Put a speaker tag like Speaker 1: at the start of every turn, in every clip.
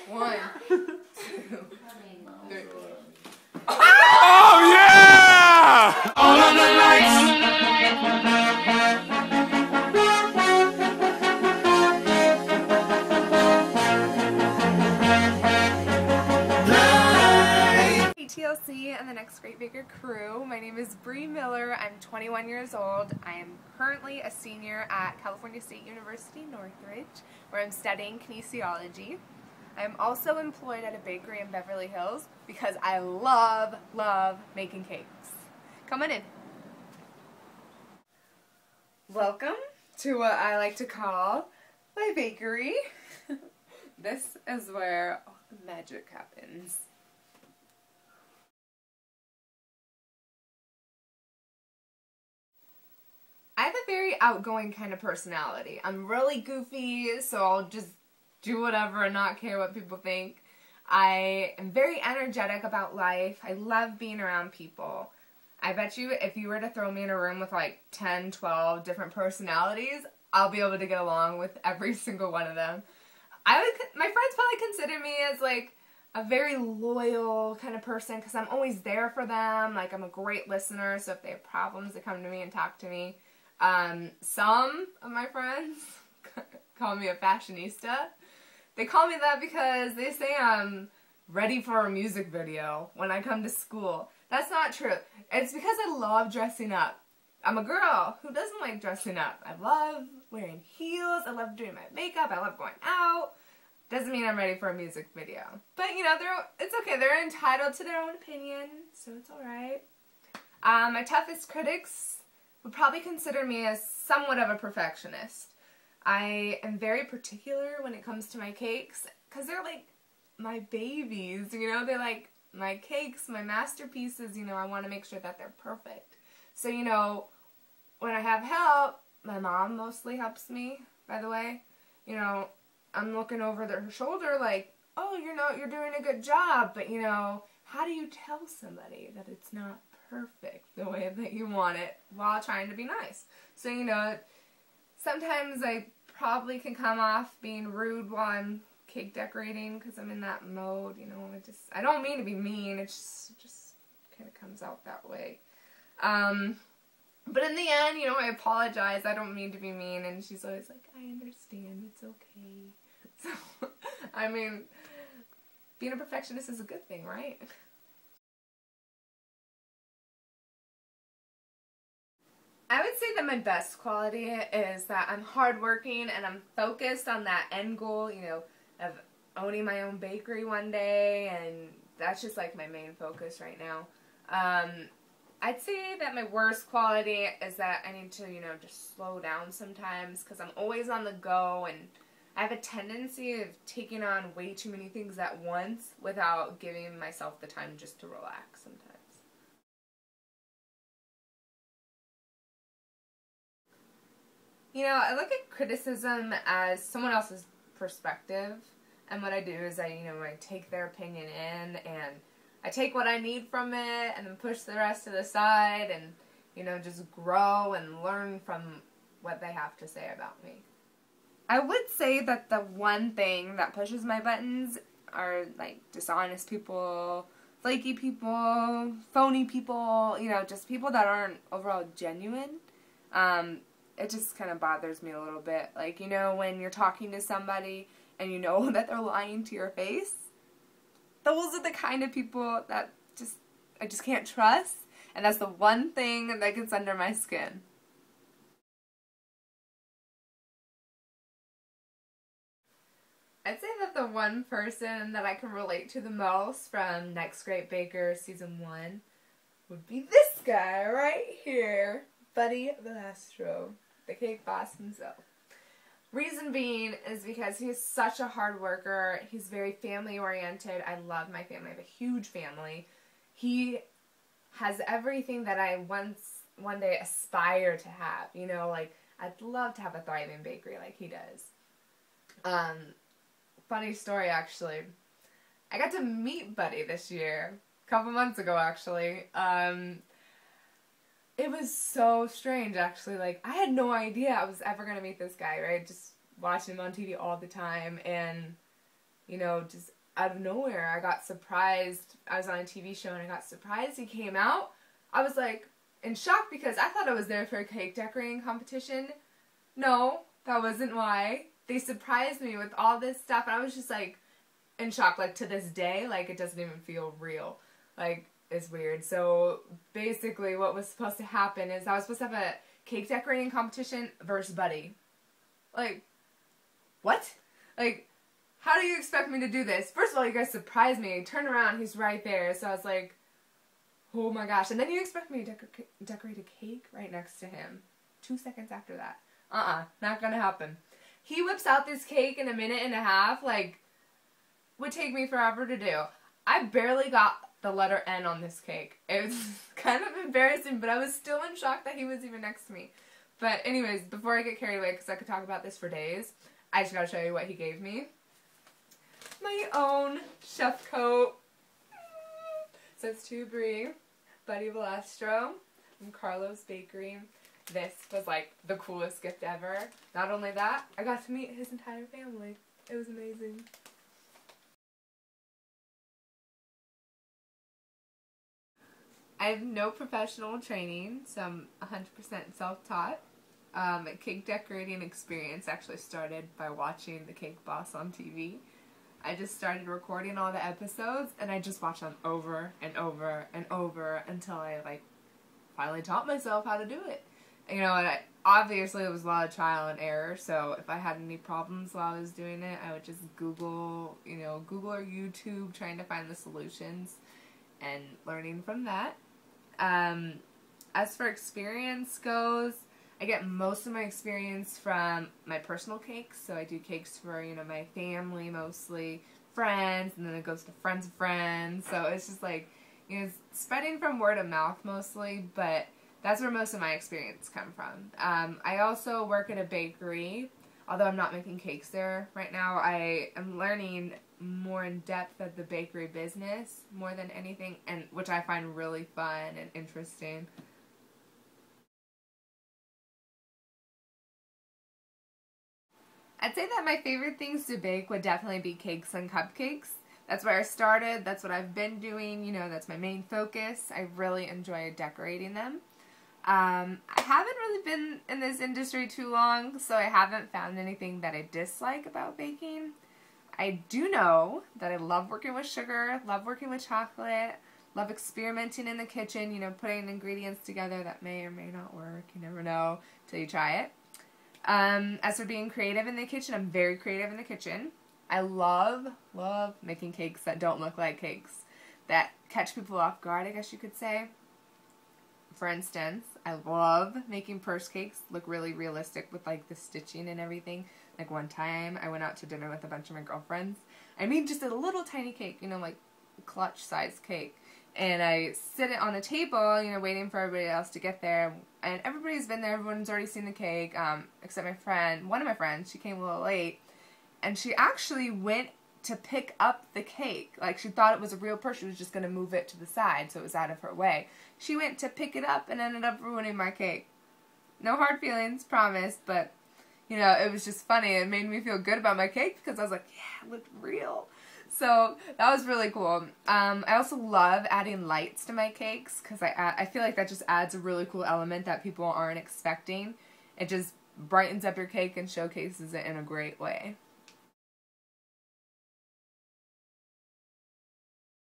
Speaker 1: 1, 2, 3.
Speaker 2: Oh yeah! All of the lights.
Speaker 1: TLC and the Next Great Baker crew. My name is Bree Miller. I'm 21 years old. I am currently a senior at California State University, Northridge, where I'm studying kinesiology. I am also employed at a bakery in Beverly Hills because I love making cakes. Come on in. Welcome to what I like to call my bakery. This is where all the magic happens. I have a very outgoing kind of personality. I'm really goofy, so I'll just do whatever and not care what people think. I am very energetic about life. I love being around people. I bet you if you were to throw me in a room with like 10, 12 different personalities, I'll be able to get along with every single one of them. My friends probably consider me as like a very loyal kind of person because I'm always there for them. Like I'm a great listener, so if they have problems, they come to me and talk to me. Some of my friends call me a fashionista. They call me that because they say I'm ready for a music video when I come to school. That's not true. It's because I love dressing up. I'm a girl who doesn't like dressing up. I love wearing heels. I love doing my makeup. I love going out. Doesn't mean I'm ready for a music video. But, you know, it's okay. They're entitled to their own opinion, so it's alright. My toughest critics would probably consider me as somewhat of a perfectionist. I am very particular when it comes to my cakes because they're like my babies, you know, they're like my cakes, my masterpieces, you know, I want to make sure that they're perfect. So, you know, when I have help, my mom mostly helps me, by the way, you know, I'm looking over her shoulder like, oh, you're doing a good job, but you know, how do you tell somebody that it's not perfect the way that you want it while trying to be nice? So, you know, sometimes I probably can come off being rude while I'm cake decorating because I'm in that mode, you know, I don't mean to be mean, it just kind of comes out that way. But in the end, you know, I apologize, I don't mean to be mean, and she's always like, I understand, it's okay. So, I mean, being a perfectionist is a good thing, right? I would say that my best quality is that I'm hardworking and I'm focused on that end goal, you know, of owning my own bakery one day, and that's just like my main focus right now. I'd say that my worst quality is that I need to, you know, just slow down sometimes because I'm always on the go and I have a tendency of taking on way too many things at once without giving myself the time just to relax sometimes. You know, I look at criticism as someone else's perspective, and what I do is I take their opinion in, and I take what I need from it, and then push the rest to the side, and, you know, just grow and learn from what they have to say about me. I would say that the one thing that pushes my buttons are, like, dishonest people, flaky people, phony people, you know, just people that aren't overall genuine. It just kind of bothers me a little bit. Like, you know, when you're talking to somebody and you know that they're lying to your face, those are the kind of people that I just can't trust, and that's the one thing that gets under my skin. I'd say that the one person that I can relate to the most from Next Great Baker Season 1 would be this guy right here, Buddy Velastro, the cake boss himself. Reason being is because he's such a hard worker. He's very family oriented. I love my family. I have a huge family. He has everything that I one day aspire to have. You know, like, I'd love to have a thriving bakery like he does. Funny story, actually. I got to meet Buddy this year. A couple months ago, actually. It was so strange, actually. Like, I had no idea I was ever going to meet this guy, right? Just watching him on TV all the time, and you know, just out of nowhere, I got surprised. I was on a TV show and I got surprised he came out. I was like in shock because I thought I was there for a cake decorating competition. No, that wasn't why. They surprised me with all this stuff, and I was just like in shock. Like to this day, like it doesn't even feel real. Like it's weird. So basically what was supposed to happen is I was supposed to have a cake decorating competition versus Buddy. Like, what? Like, how do you expect me to do this? First of all, you guys surprised me. Turn around, he's right there. So I was like, oh my gosh. And then you expect me to decorate a cake right next to him. 2 seconds after that. Not gonna happen. He whips out this cake in a minute and a half, like, would take me forever to do. I barely got the letter N on this cake. It was kind of embarrassing, but I was still in shock that he was even next to me. But anyways, before I get carried away, because I could talk about this for days, I just gotta show you what he gave me. My own chef coat. Says to Bree, Buddy Velastro, from Carlo's Bakery. This was like the coolest gift ever. Not only that, I got to meet his entire family. It was amazing. I have no professional training, so I'm 100% self-taught. Cake decorating experience actually started by watching The Cake Boss on TV. I just started recording all the episodes, and I just watched them over and over and over until I like finally taught myself how to do it. You know, and obviously it was a lot of trial and error, so if I had any problems while I was doing it, I would just Google, you know, Google or YouTube trying to find the solutions and learning from that. As for experience goes, I get most of my experience from my personal cakes. So I do cakes for, you know, my family mostly, friends, and then it goes to friends of friends. So it's just like, you know, spreading from word of mouth mostly, but that's where most of my experience come from. I also work at a bakery, although I'm not making cakes there right now. I am learning more in depth of the bakery business more than anything, and which I find really fun and interesting. I'd say that my favorite things to bake would definitely be cakes and cupcakes. That's where I started, that's what I've been doing, you know, that's my main focus. I really enjoy decorating them. I haven't really been in this industry too long, so I haven't found anything that I dislike about baking. I do know that I love working with sugar, love working with chocolate, love experimenting in the kitchen, you know, putting ingredients together that may or may not work. You never know till you try it. As for being creative in the kitchen, I'm very creative in the kitchen. I love making cakes that don't look like cakes, that catch people off guard, I guess you could say. For instance, I love making purse cakes look really realistic with like the stitching and everything. Like one time I went out to dinner with a bunch of my girlfriends. I made just a little tiny cake, you know, like clutch size cake. And I sit it on a table, you know, waiting for everybody else to get there. And everybody's been there, everyone's already seen the cake, except my friend, one of my friends, she came a little late. And she actually went to pick up the cake. Like, she thought it was a real purse. She was just going to move it to the side so it was out of her way. She went to pick it up and ended up ruining my cake. No hard feelings, promise, but, you know, it was just funny. It made me feel good about my cake because I was like, yeah, it looked real. So that was really cool. I also love adding lights to my cakes because I feel like that just adds a really cool element that people aren't expecting. It just brightens up your cake and showcases it in a great way.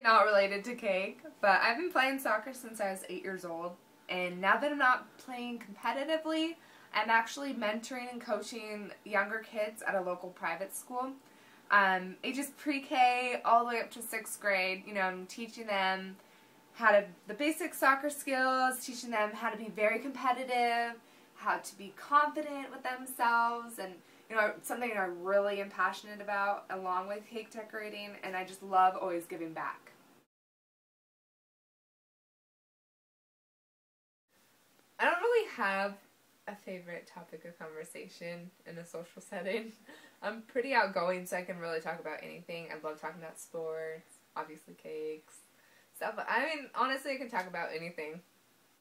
Speaker 1: Not related to cake, but I've been playing soccer since I was 8 years old, and now that I'm not playing competitively, I'm actually mentoring and coaching younger kids at a local private school. Ages pre-K all the way up to 6th grade. You know, I'm teaching them the basic soccer skills, teaching them how to be very competitive, how to be confident with themselves, and you know, something I really am passionate about along with cake decorating, and I just love always giving back. I don't really have a favorite topic of conversation in a social setting. I'm pretty outgoing, so I can really talk about anything. I love talking about sports, obviously cakes, stuff. I mean, honestly, I can talk about anything.